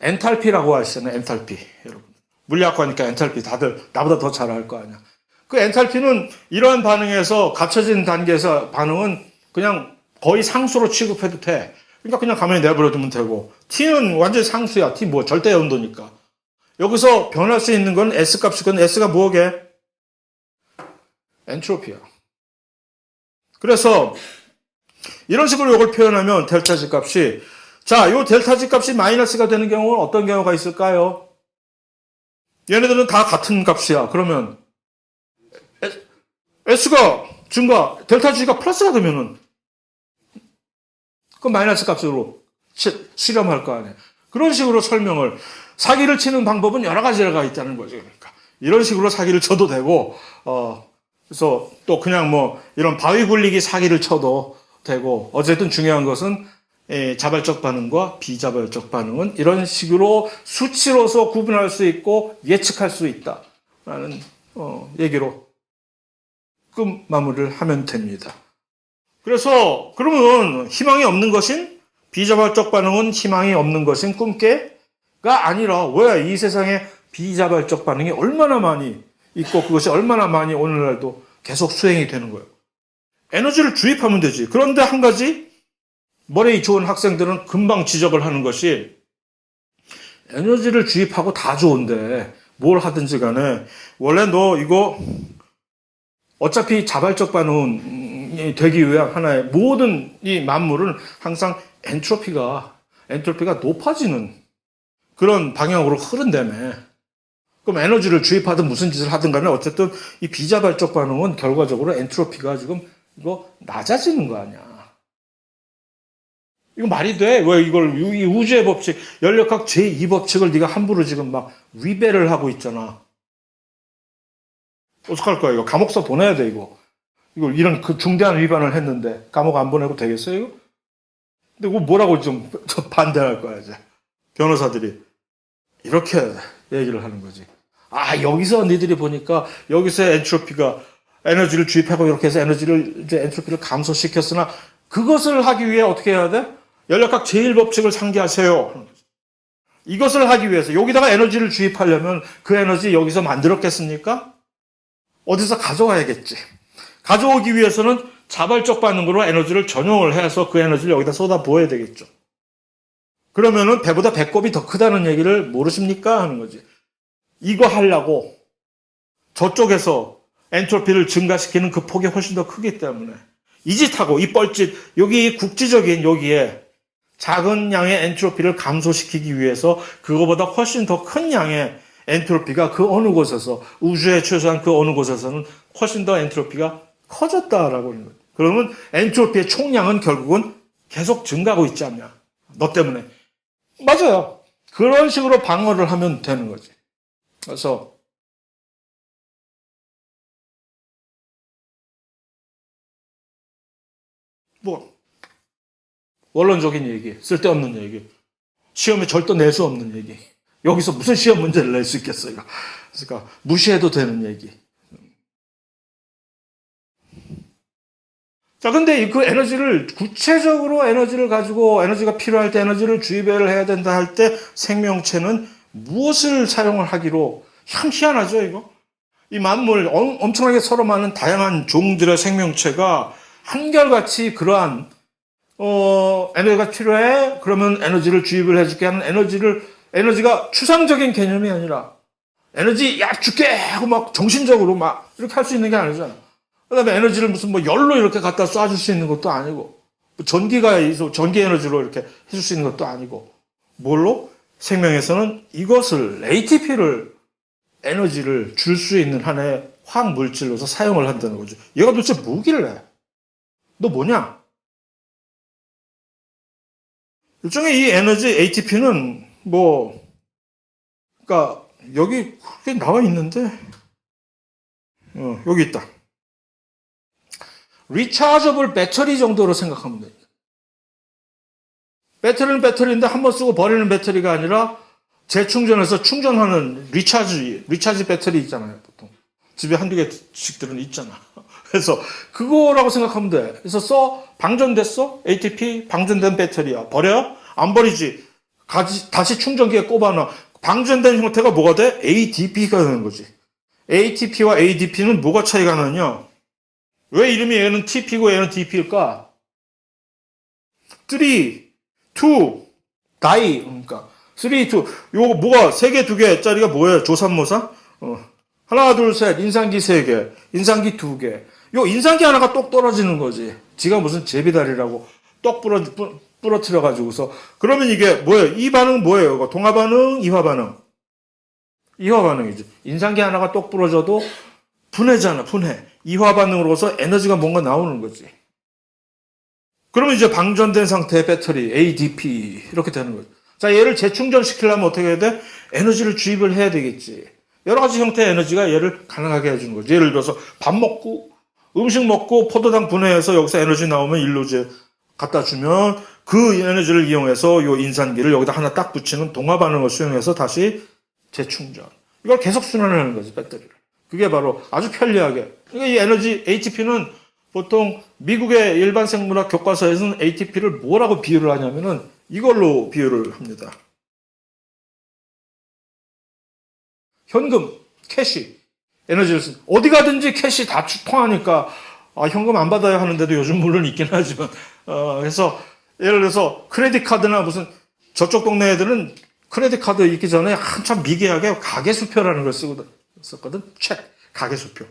엔탈피라고 하시잖아요. 엔탈피. 여러분. 물리학과니까 엔탈피 다들 나보다 더 잘 알 거 아니야. 그 엔탈피는 이러한 반응에서 갖춰진 단계에서 반응은 그냥 거의 상수로 취급해도 돼. 그러니까 그냥 가만히 내버려두면 되고, T는 완전히 상수야. T 뭐 절대 온도니까. 여기서 변할 수 있는 건 S 값이건 S가 뭐게? 엔트로피야. 그래서 이런 식으로 이걸 표현하면 델타 G 값이, 자, 요 델타 G 값이 마이너스가 되는 경우는 어떤 경우가 있을까요? 얘네들은 다 같은 값이야. 그러면 S가 증가, 델타 G가 플러스가 되면은 그 마이너스 값으로 실험할 거 아니에요. 그런 식으로 설명을, 사기를 치는 방법은 여러 가지가 있다는 거죠. 그러니까 이런 식으로 사기를 쳐도 되고, 그래서 또 그냥 뭐 이런 바위 굴리기 사기를 쳐도 되고, 어쨌든 중요한 것은 자발적 반응과 비자발적 반응은 이런 식으로 수치로서 구분할 수 있고 예측할 수 있다라는 얘기로 끝 마무리를 하면 됩니다. 그래서 그러면 희망이 없는 것인, 비자발적 반응은 희망이 없는 것인 꿈깨가 아니라, 왜 이 세상에 비자발적 반응이 얼마나 많이 있고 그것이 얼마나 많이 오늘날도 계속 수행이 되는 거예요. 에너지를 주입하면 되지. 그런데 한 가지 머리 좋은 학생들은 금방 지적을 하는 것이, 에너지를 주입하고 다 좋은데 뭘 하든지 간에 원래 너 이거 어차피 자발적 반응이 되기 위한 하나의 모든 이 만물은 항상 엔트로피가 높아지는 그런 방향으로 흐른다며. 그럼 에너지를 주입하든 무슨 짓을 하든 간에 어쨌든 이 비자발적 반응은 결과적으로 엔트로피가 지금 이거 낮아지는 거 아니야. 이거 말이 돼? 왜 이걸, 이 우주의 법칙, 연력학 제2법칙을 네가 함부로 지금 막 위배를 하고 있잖아. 어떡할 거야, 이거. 감옥서 보내야 돼, 이거. 이걸 이런 그 중대한 위반을 했는데 감옥 안 보내고 되겠어요, 이거? 근데 그거 뭐라고 좀 반대할 거야, 이제. 변호사들이. 이렇게 얘기를 하는 거지. 아, 여기서 니들이 보니까 여기서 엔트로피가 에너지를 주입하고 이렇게 해서 이제 엔트로피를 감소시켰으나 그것을 하기 위해 어떻게 해야 돼? 연력학 제1법칙을 상기하세요. 이것을 하기 위해서 여기다가 에너지를 주입하려면 그 에너지 여기서 만들었겠습니까? 어디서 가져와야겠지. 가져오기 위해서는 자발적 반응으로 에너지를 전용을 해서 그 에너지를 여기다 쏟아 부어야 되겠죠. 그러면은 배보다 배꼽이 더 크다는 얘기를 모르십니까? 하는 거지. 이거 하려고 저쪽에서 엔트로피를 증가시키는 그 폭이 훨씬 더 크기 때문에 이 짓하고 이 뻘짓, 여기 국지적인 여기에 작은 양의 엔트로피를 감소시키기 위해서 그거보다 훨씬 더 큰 양의 엔트로피가 그 어느 곳에서, 우주의 최소한 그 어느 곳에서는 훨씬 더 엔트로피가 커졌다라고 하는 거예요. 그러면 엔트로피의 총량은 결국은 계속 증가하고 있지 않냐. 너 때문에. 맞아요. 그런 식으로 방어를 하면 되는 거지. 그래서 뭐 원론적인 얘기, 쓸데없는 얘기, 시험에 절대 낼 수 없는 얘기. 여기서 무슨 시험 문제를 낼 수 있겠어요? 그러니까 무시해도 되는 얘기. 자, 근데 그 에너지를, 구체적으로 에너지를 가지고 에너지가 필요할 때 에너지를 주입을 해야 된다 할 때 생명체는 무엇을 사용을 하기로, 참 희한하죠, 이거? 이 만물, 엄청나게 서로 많은 다양한 종들의 생명체가 한결같이 그러한, 에너지가 필요해? 그러면 에너지를 주입을 해줄게 하는 에너지가 추상적인 개념이 아니라, 에너지, 야, 줄게! 하고 막 정신적으로 막 이렇게 할 수 있는 게 아니잖아. 그 다음에 에너지를 무슨 뭐 열로 이렇게 갖다 쏴줄 수 있는 것도 아니고, 전기가 있어, 전기 에너지로 이렇게 해줄 수 있는 것도 아니고, 뭘로? 생명에서는 이것을, ATP를, 에너지를 줄 수 있는 하나의 화학 물질로서 사용을 한다는 거죠. 얘가 도대체 뭐길래? 너 뭐냐? 일종의 이 에너지 ATP는 그러니까 여기 그게 나와 있는데, 여기 있다. 리차저블 배터리 정도로 생각하면 됩니다. 배터리는 배터리인데 한번 쓰고 버리는 배터리가 아니라 재충전해서 충전하는 리차지 배터리 있잖아요, 보통. 집에 한두 개씩들은 있잖아. 그래서 그거라고 생각하면 돼. 그래서 방전됐어? ATP 방전된 배터리야. 버려? 안 버리지. 다시 충전기에 꼽아놔. 방전된 형태가 뭐가 돼? ADP가 되는 거지. ATP와 ADP는 뭐가 차이가 나냐? 왜 이름이 얘는 TP고 얘는 DP일까? 3, 2, 다이. 그러니까 3, 2. 요거 뭐가 3개, 2개짜리가 뭐예요? 조삼모사? 하나, 둘, 셋. 인상기 3개. 인상기 2개. 요 인상기 하나가 똑 떨어지는 거지. 지가 무슨 제비다리라고 똑 부러뜨려 가지고서. 그러면 이게 뭐예요? 이 반응 뭐예요? 이거 동화 반응, 이화 반응. 이화 반응이죠. 인상기 하나가 똑 부러져도 분해잖아, 분해. 이화 반응으로서 에너지가 뭔가 나오는 거지. 그러면 이제 방전된 상태의 배터리, ADP, 이렇게 되는 거죠. 자, 얘를 재충전시키려면 어떻게 해야 돼? 에너지를 주입을 해야 되겠지. 여러 가지 형태의 에너지가 얘를 가능하게 해주는 거죠. 예를 들어서 밥 먹고, 음식 먹고, 포도당 분해해서 여기서 에너지 나오면 일로 이제 갖다 주면 그 에너지를 이용해서 요 인산기를 여기다 하나 딱 붙이는 동화 반응을 수행해서 다시 재충전. 이걸 계속 순환하는 거지, 배터리를. 그게 바로 아주 편리하게. 그러니까 이 에너지, ATP는 보통 미국의 일반 생물학 교과서에서는 ATP를 뭐라고 비유를 하냐면은 이걸로 비유를 합니다. 현금, 캐시, 에너지를 쓴. 어디 가든지 캐시 다 통하니까, 현금 안 받아야 하는데도 요즘 물론 있긴 하지만, 그래서, 예를 들어서 크레딧 카드나 무슨 저쪽 동네 애들은 크레딧 카드 있기 전에 한참 미개하게 가계수표라는 걸 썼거든. 책, 가계수표.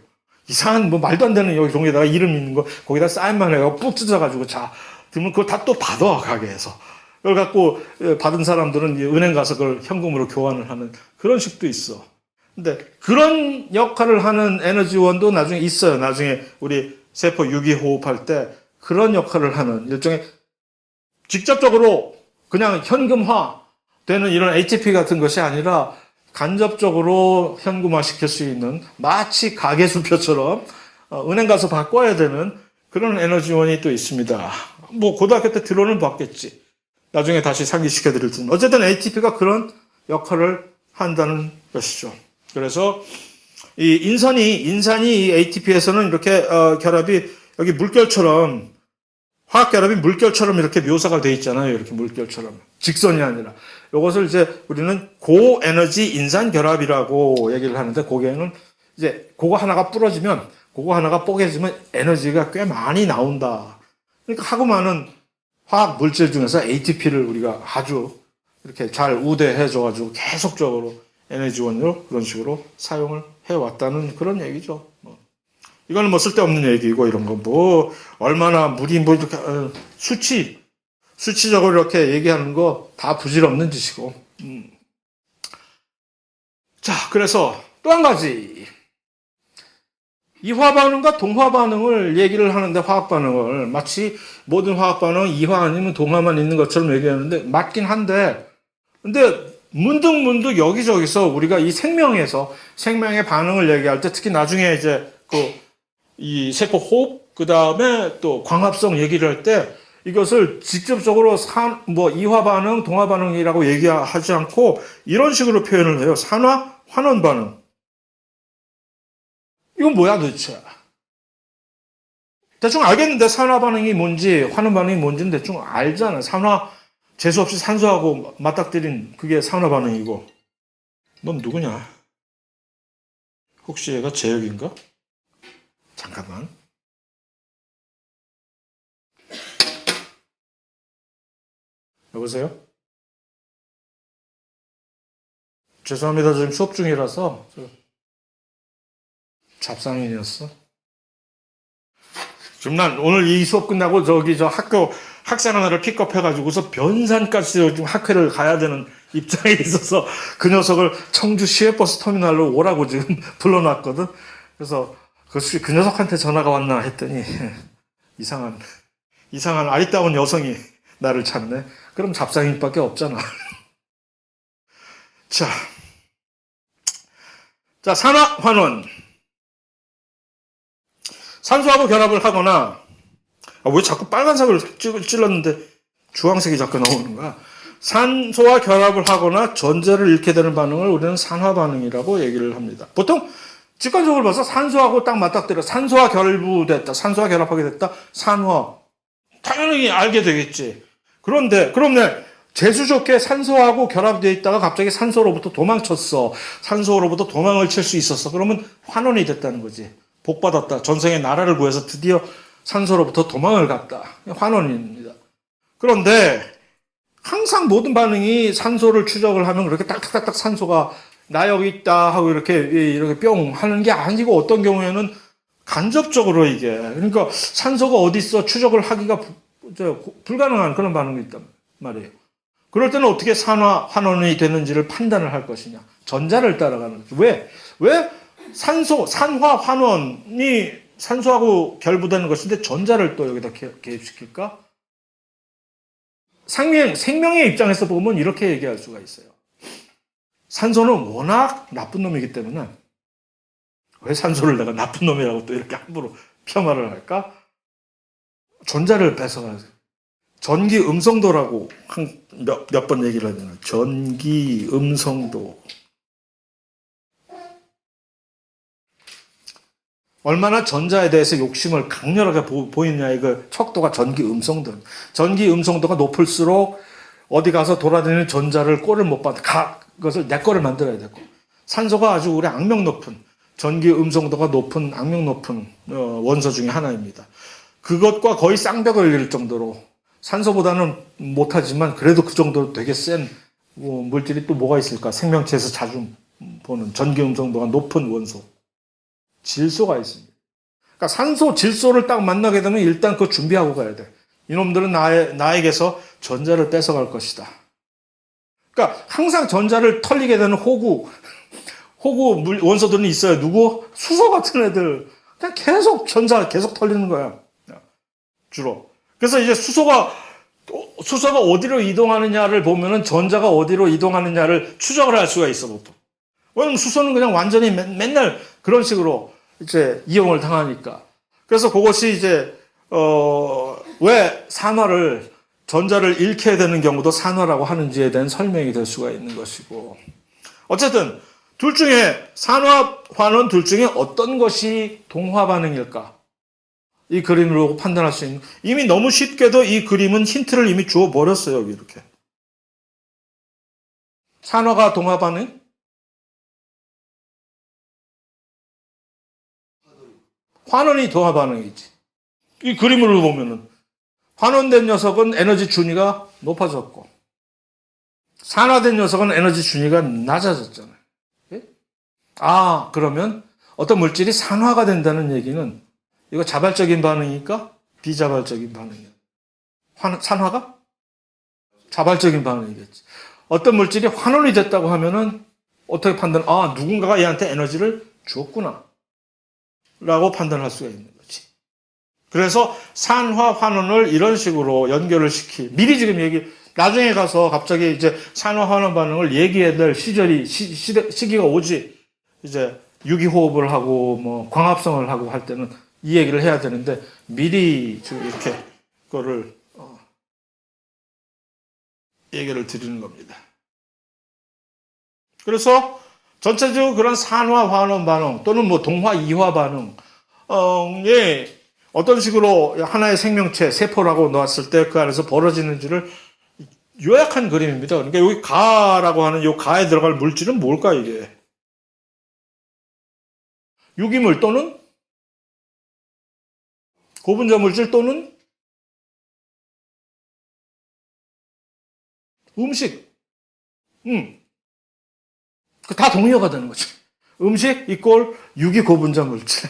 이상한 뭐 말도 안 되는 여기 종이에다가 이름 있는 거 거기다 사인만 해가지고 푹 뜯어가지고 자 그러면 그걸 다 또 받아 가게에서 그걸 갖고 받은 사람들은 은행 가서 그걸 현금으로 교환을 하는 그런 식도 있어. 근데 그런 역할을 하는 에너지원도 나중에 있어요. 나중에 우리 세포 유기호흡할 때 그런 역할을 하는 일종의 직접적으로 그냥 현금화 되는 이런 ATP 같은 것이 아니라 간접적으로 현금화 시킬 수 있는 마치 가계수표처럼 은행 가서 바꿔야 되는 그런 에너지원이 또 있습니다. 뭐 고등학교 때 들어는 봤겠지. 나중에 다시 상기시켜 드릴 텐데. 어쨌든 ATP가 그런 역할을 한다는 것이죠. 그래서 이 인산이 이 ATP에서는 이렇게 결합이 여기 물결처럼 화학 결합이 물결처럼 이렇게 묘사가 돼 있잖아요. 이렇게 물결처럼. 직선이 아니라. 이것을 이제 우리는 고에너지 인산 결합이라고 얘기를 하는데, 고개는 이제 그거 하나가 부러지면, 그거 하나가 뽀개지면 에너지가 꽤 많이 나온다. 그러니까 하고 많은 화학 물질 중에서 ATP를 우리가 아주 이렇게 잘 우대해 줘가지고 계속적으로 에너지원으로 그런 식으로 사용을 해왔다는 그런 얘기죠. 이거는 뭐 쓸데없는 얘기고 이런 거 뭐 얼마나 물이 뭐 이렇게 수치적으로 이렇게 얘기하는 거 다 부질없는 짓이고. 자, 그래서 또 한 가지 이화 반응과 동화 반응을 얘기를 하는데, 화학 반응을 마치 모든 화학 반응은 이화 아니면 동화만 있는 것처럼 얘기하는데 맞긴 한데, 근데 문득 여기저기서 우리가 이 생명의 반응을 얘기할 때, 특히 나중에 이제 이 세포 호흡, 그 다음에 또 광합성 얘기를 할 때 이것을 직접적으로 이화 반응, 동화 반응이라고 얘기하지 않고 이런 식으로 표현을 해요. 산화, 환원 반응. 이건 뭐야 도대체? 대충 알겠는데 산화 반응이 뭔지, 환원 반응이 뭔지는 대충 알잖아. 산화, 재수 없이 산소하고 맞닥뜨린 그게 산화 반응이고. 넌 누구냐? 혹시 얘가 제혁인가? 잠깐만. 여보세요? 죄송합니다. 지금 수업 중이라서 잡상인이었어. 지금 난 오늘 이 수업 끝나고 저 학교 학생 하나를 픽업해가지고서 변산까지 지금 학회를 가야 되는 입장에 있어서 그 녀석을 청주 시외버스 터미널로 오라고 지금 불러놨거든. 그래서 그 녀석한테 전화가 왔나 했더니 이상한 아리따운 여성이 나를 찾네. 그럼 잡상인밖에 없잖아. 자, 산화, 환원. 산소하고 결합을 하거나, 왜 자꾸 빨간색을 찔렀는데 주황색이 자꾸 나오는 거야? 산소와 결합을 하거나 전자를 잃게 되는 반응을 우리는 산화 반응이라고 얘기를 합니다. 보통 직관적으로 봐서 산소하고 딱 맞닥뜨려. 산소와 결부됐다. 산소와 결합하게 됐다. 산화. 당연히 알게 되겠지. 그런데, 그럼 재수 좋게 산소하고 결합되어 있다가 갑자기 산소로부터 도망쳤어. 산소로부터 도망을 칠 수 있었어. 그러면 환원이 됐다는 거지. 복 받았다. 전생에 나라를 구해서 드디어 산소로부터 도망을 갔다. 환원입니다. 그런데 항상 모든 반응이 산소를 추적을 하면 그렇게 딱딱딱딱 산소가 나 여기 있다 하고 이렇게 뿅 하는 게 아니고 어떤 경우에는 간접적으로 이게 그러니까 산소가 어디 있어 추적을 하기가 불가능한 그런 반응이 있단 말이에요. 그럴 때는 어떻게 산화 환원이 되는지를 판단을 할 것이냐. 전자를 따라가는 거죠. 왜 산화 환원이 산소하고 결부되는 것인데 전자를 또 여기다 개입시킬까? 생명의 입장에서 보면 이렇게 얘기할 수가 있어요. 산소는 워낙 나쁜 놈이기 때문에 왜 산소를 내가 나쁜 놈이라고 또 이렇게 함부로 폄하를 할까? 전자를 뺏어가서 전기 음성도라고 몇 번 얘기를 하잖아요. 전기 음성도. 얼마나 전자에 대해서 욕심을 강렬하게 보이느냐의 그 척도가 전기 음성도. 전기 음성도가 높을수록 어디 가서 돌아다니는 전자를 꼴을 못 받아. 그것을 내 거를 만들어야 되고. 산소가 아주 우리 악명 높은, 전기 음성도가 높은, 악명 높은 원소 중에 하나입니다. 그것과 거의 쌍벽을 이룰 정도로 산소보다는 못하지만 그래도 그 정도로 되게 센 물질이 또 뭐가 있을까? 생명체에서 자주 보는 전기 음성도가 높은 원소. 질소가 있습니다. 그러니까 산소, 질소를 딱 만나게 되면 일단 그거 준비하고 가야 돼. 이놈들은 나에게서 전자를 뺏어갈 것이다. 그러니까 항상 전자를 털리게 되는 호구 원소들은 있어요. 누구? 수소 같은 애들. 그냥 계속 전자 계속 털리는 거야. 주로. 그래서 이제 수소가 어디로 이동하느냐를 보면은 전자가 어디로 이동하느냐를 추적을 할 수가 있어, 보통. 왜냐면 수소는 그냥 완전히 맨날 그런 식으로 이제 이용을 당하니까. 그래서 그것이 이제, 왜 전자를 잃게 되는 경우도 산화라고 하는지에 대한 설명이 될 수가 있는 것이고. 어쨌든, 산화, 환원 둘 중에 어떤 것이 동화 반응일까? 이 그림을 보고 판단할 수 있는. 이미 너무 쉽게도 이 그림은 힌트를 이미 주어 버렸어요, 여기 이렇게. 산화가 동화 반응? 환원이 동화 반응이지. 이 그림으로 보면은 환원된 녀석은 에너지 준위가 높아졌고 산화된 녀석은 에너지 준위가 낮아졌잖아요. 그러면 어떤 물질이 산화가 된다는 얘기는 이거 자발적인 반응일까? 비자발적인 반응이야. 산화가? 자발적인 반응이겠지. 어떤 물질이 환원이 됐다고 하면은 어떻게 누군가가 얘한테 에너지를 주었구나. 라고 판단할 수가 있는 거지. 그래서 산화 환원을 이런 식으로 연결을 미리 지금 나중에 가서 갑자기 이제 산화 환원 반응을 얘기해야 될 시기가 오지. 이제 유기호흡을 하고 뭐 광합성을 하고 할 때는 이 얘기를 해야 되는데 미리 지금 이렇게 그거를 얘기를 드리는 겁니다. 그래서 전체적으로 그런 산화 환원 반응 또는 뭐 동화 이화 반응 어떤 식으로 하나의 생명체 세포라고 놓았을 때 그 안에서 벌어지는지를 요약한 그림입니다. 그러니까 여기 가라고 하는 요 가에 들어갈 물질은 뭘까 이게? 유기물 또는 고분자 물질 또는 음식. 다 동의어가 되는 거죠. 음식 이꼴 유기 고분자 물질.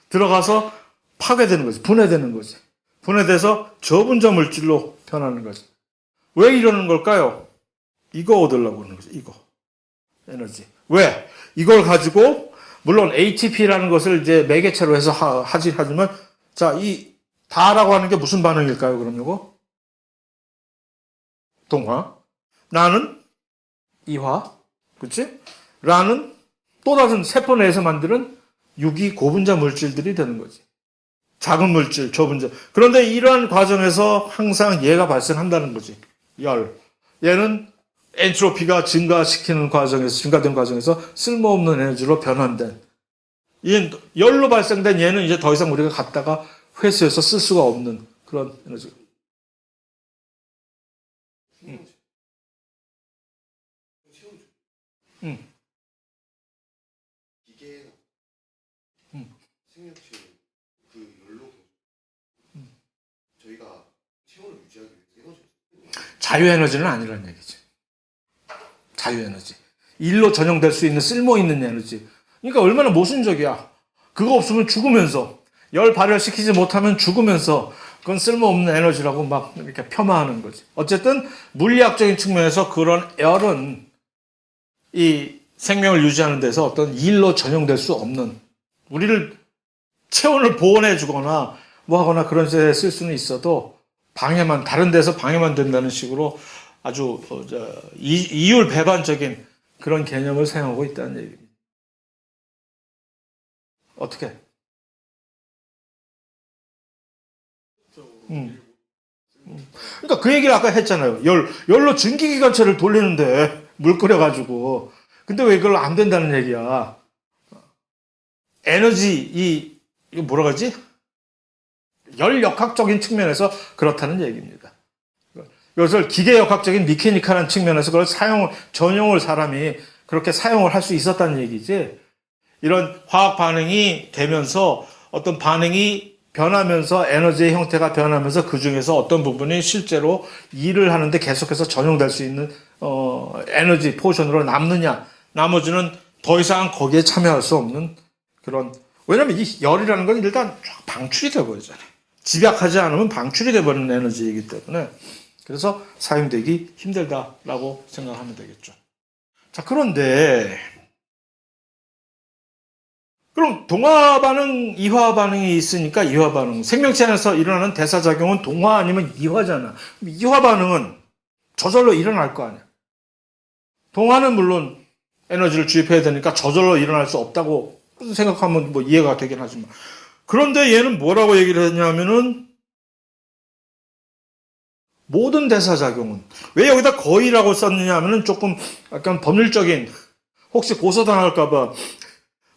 들어가서 파괴되는 거지. 분해되는 거지. 분해돼서 저분자 물질로 변하는 거지. 왜 이러는 걸까요? 이거 얻으려고 하는 거죠. 이거. 에너지. 왜? 이걸 가지고 물론 ATP라는 것을 이제 매개체로 해서 하지만 자, 이 다라고 하는 게 무슨 반응일까요? 그럼 이거? 동화. 나는 이화. 그렇지? 라는 또 다른 세포 내에서 만드는 유기 고분자 물질들이 되는 거지. 작은 물질, 저분자. 그런데 이러한 과정에서 항상 얘가 발생한다는 거지. 열. 얘는 엔트로피가 증가된 과정에서 쓸모없는 에너지로 변환된. 열로 발생된 얘는 이제 더 이상 우리가 갖다가 회수해서 쓸 수가 없는 그런 에너지. 음. 기계나 음. 생명체 그 열로 저희가 체온을 유지하기 위해서 에너지를 자유에너지는 아니라는 얘기지. 자유에너지. 일로 전용될 수 있는 쓸모 있는 에너지. 그러니까 얼마나 모순적이야. 그거 없으면 죽으면서, 열 발열시키지 못하면 죽으면서, 그건 쓸모없는 에너지라고 막 이렇게 폄하하는 거지. 어쨌든 물리학적인 측면에서 그런 열은 이 생명을 유지하는 데서 어떤 일로 전용될 수 없는, 우리를 체온을 보온해 주거나 뭐 하거나 그런 데 쓸 수는 있어도 방해만, 다른 데서 방해만 된다는 식으로 아주 이율 배반적인 그런 개념을 사용하고 있다는 얘기입니다. 어떻게? 음. 그러니까 그 얘기를 아까 했잖아요. 열로 증기기관차를 돌리는데 물 끓여가지고. 근데 왜 그걸 안 된다는 얘기야? 이거 뭐라 그러지? 열역학적인 측면에서 그렇다는 얘기입니다. 이것을 기계역학적인 미케니컬한 측면에서 그걸 전용을 사람이 그렇게 사용을 할 수 있었다는 얘기지. 이런 화학 반응이 되면서 어떤 반응이 변하면서 에너지의 형태가 변하면서 그 중에서 어떤 부분이 실제로 일을 하는데 계속해서 전용될 수 있는 에너지 포션으로 남느냐, 나머지는 더 이상 거기에 참여할 수 없는 그런. 왜냐하면 이 열이라는 건 일단 방출이 돼버리잖아요. 집약하지 않으면 방출이 돼버리는 에너지이기 때문에 그래서 사용되기 힘들다라고 생각하면 되겠죠. 자, 그런데 그럼 동화 반응, 이화 반응이 있으니까 이화 반응. 생명체 안에서 일어나는 대사작용은 동화 아니면 이화잖아. 이화 반응은 저절로 일어날 거 아니야. 동화는 물론 에너지를 주입해야 되니까 저절로 일어날 수 없다고 생각하면 뭐 이해가 되긴 하지만. 그런데 얘는 뭐라고 얘기를 했냐면은 모든 대사작용은. 왜 여기다 거의라고 썼느냐 하면은 조금 약간 법률적인, 혹시 고소당할까봐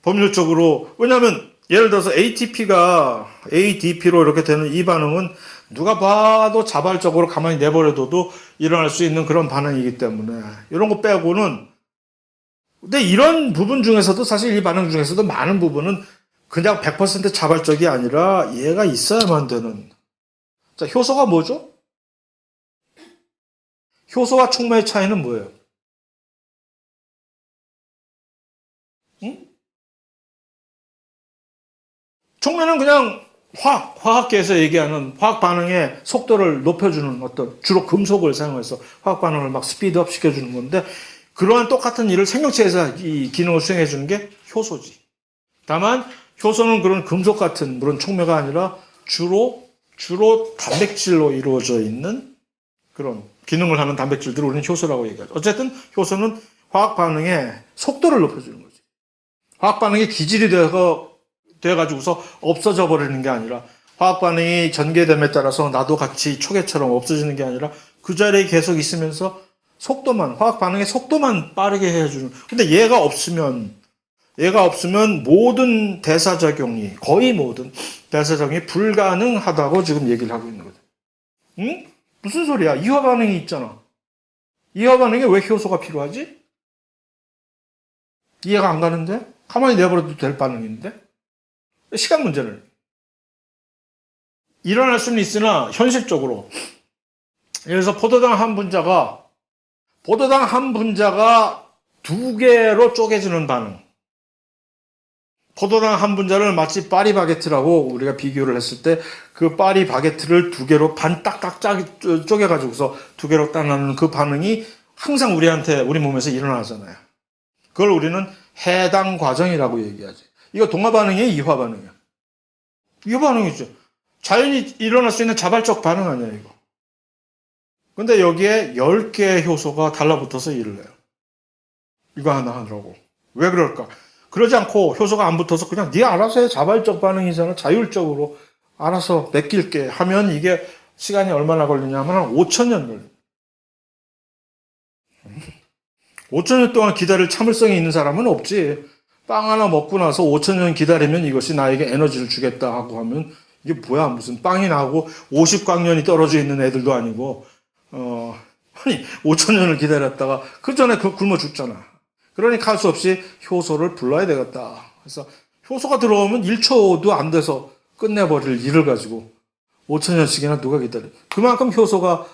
법률적으로. 왜냐하면 예를 들어서 ATP가 ADP로 이렇게 되는 이 반응은 누가 봐도 자발적으로 가만히 내버려둬도 일어날 수 있는 그런 반응이기 때문에 이런 거 빼고는. 근데 이런 부분 중에서도 사실 이 반응 중에서도 많은 부분은 그냥 100% 자발적이 아니라 얘가 있어야만 되는. 자, 효소가 뭐죠? 효소와 촉매의 차이는 뭐예요? 응? 촉매는 그냥 화학계에서 얘기하는 화학 반응의 속도를 높여주는 어떤, 주로 금속을 사용해서 화학 반응을 막 스피드업 시켜주는 건데, 그러한 똑같은 일을 생명체에서 이 기능을 수행해주는 게 효소지. 다만 효소는 그런 금속 같은 물론 촉매가 아니라 주로 단백질로 이루어져 있는 그런 기능을 하는 단백질들을 우리는 효소라고 얘기하죠. 어쨌든 효소는 화학 반응의 속도를 높여주는 거지. 화학 반응이 기질이 돼가지고서 없어져 버리는 게 아니라, 화학 반응이 전개됨에 따라서 나도 같이 초계처럼 없어지는 게 아니라 그 자리에 계속 있으면서 화학 반응의 속도만 빠르게 해주는. 근데 얘가 없으면 거의 모든 대사작용이 불가능하다고 지금 얘기를 하고 있는 거죠. 응? 무슨 소리야? 이화 반응이 있잖아. 이화 반응에 왜 효소가 필요하지? 이해가 안 가는데? 가만히 내버려도 될 반응인데? 시간 문제를. 일어날 수는 있으나 현실적으로, 예를 들어서 포도당 한 분자가 두 개로 쪼개지는 반응. 포도당 한 분자를 마치 파리바게트라고 우리가 비교를 했을 때 그 파리바게트를 두 개로 딱딱 쪼개가지고서 두 개로 따나는 그 반응이 항상 우리 몸에서 일어나잖아요. 그걸 우리는 해당 과정이라고 얘기하지. 이거 동화 반응이에요? 이화 반응이에요? 이화 반응이죠. 자연히 일어날 수 있는 자발적 반응 아니야, 이거. 근데 여기에 10개의 효소가 달라붙어서 일을 해요. 이거 하나 하느라고. 왜 그럴까? 그러지 않고 효소가 안 붙어서 그냥 네 알아서 해. 자발적 반응이잖아. 자율적으로 알아서 맡길게 하면 이게 시간이 얼마나 걸리냐면 한 5,000년 걸려요. 5,000년 동안 기다릴 참을성이 있는 사람은 없지. 빵 하나 먹고 나서 5,000년 기다리면 이것이 나에게 에너지를 주겠다 하고 하면 이게 뭐야, 무슨 빵이 나오고 50광년이 떨어져 있는 애들도 아니고, 아니 5,000년을 기다렸다가 그 전에 굶어 죽잖아. 그러니까 할 수 없이 효소를 불러야 되겠다. 그래서 효소가 들어오면 1초도 안 돼서 끝내버릴 일을 가지고 5,000년씩이나 누가 기다려. 그만큼 효소가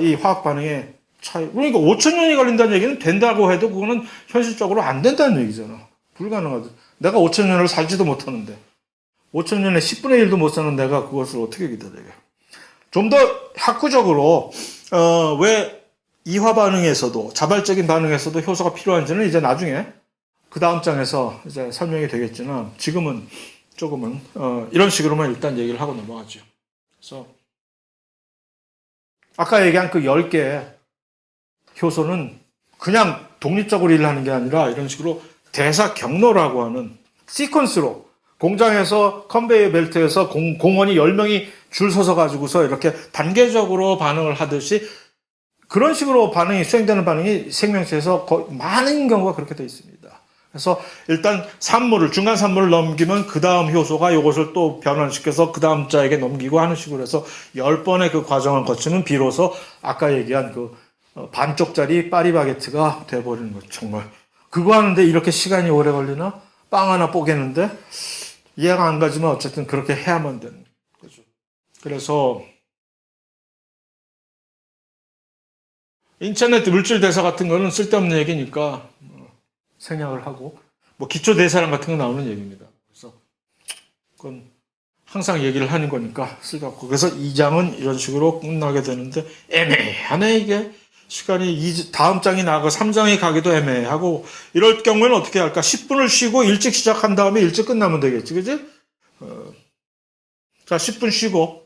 이 화학 반응에 차이. 그러니까 5,000년이 걸린다는 얘기는 된다고 해도 그거는 현실적으로 안 된다는 얘기잖아. 불가능하다. 내가 5,000년을 살지도 못하는데 5,000년에 10분의 1도 못 사는 내가 그것을 어떻게 기다려요? 좀 더 학구적으로 왜 이화 반응에서도 자발적인 반응에서도 효소가 필요한지는 이제 나중에 그 다음 장에서 이제 설명이 되겠지만 지금은 조금은 이런 식으로만 일단 얘기를 하고 넘어가죠. 그래서 아까 얘기한 그 10개의 효소는 그냥 독립적으로 일을 하는 게 아니라 이런 식으로 대사 경로라고 하는 시퀀스로 공장에서 컨베이어 벨트에서 공원이 10명이 줄 서서 가지고서 이렇게 단계적으로 반응을 하듯이 그런 식으로 반응이 수행되는 반응이 생명체에서 거의 많은 경우가 그렇게 되어 있습니다. 그래서 일단 산물을 중간 산물을 넘기면 그 다음 효소가 이것을 또 변환시켜서 그 다음 자에게 넘기고 하는 식으로 해서 10번의 그 과정을 거치면 비로소 아까 얘기한 그 반쪽짜리 파리바게트가 돼버리는 거죠. 정말 그거 하는데 이렇게 시간이 오래 걸리나? 빵 하나 뽀개는데 이해가 안 가지만 어쨌든 그렇게 해야만 되는 거죠. 그래서 인터넷 물질 대사 같은 거는 쓸데없는 얘기니까 생략을 하고 뭐 기초 대사량 같은 거 나오는 얘기입니다. 그래서 그건 항상 얘기를 하는 거니까 쓸데없고 그래서 2장은 이런 식으로 끝나게 되는데 애매하네 이게 시간이 다음 장이 나가고 3장이 가기도 애매하고 이럴 경우에는 어떻게 할까? 10분을 쉬고 일찍 시작한 다음에 일찍 끝나면 되겠지, 그지? 자, 10분 쉬고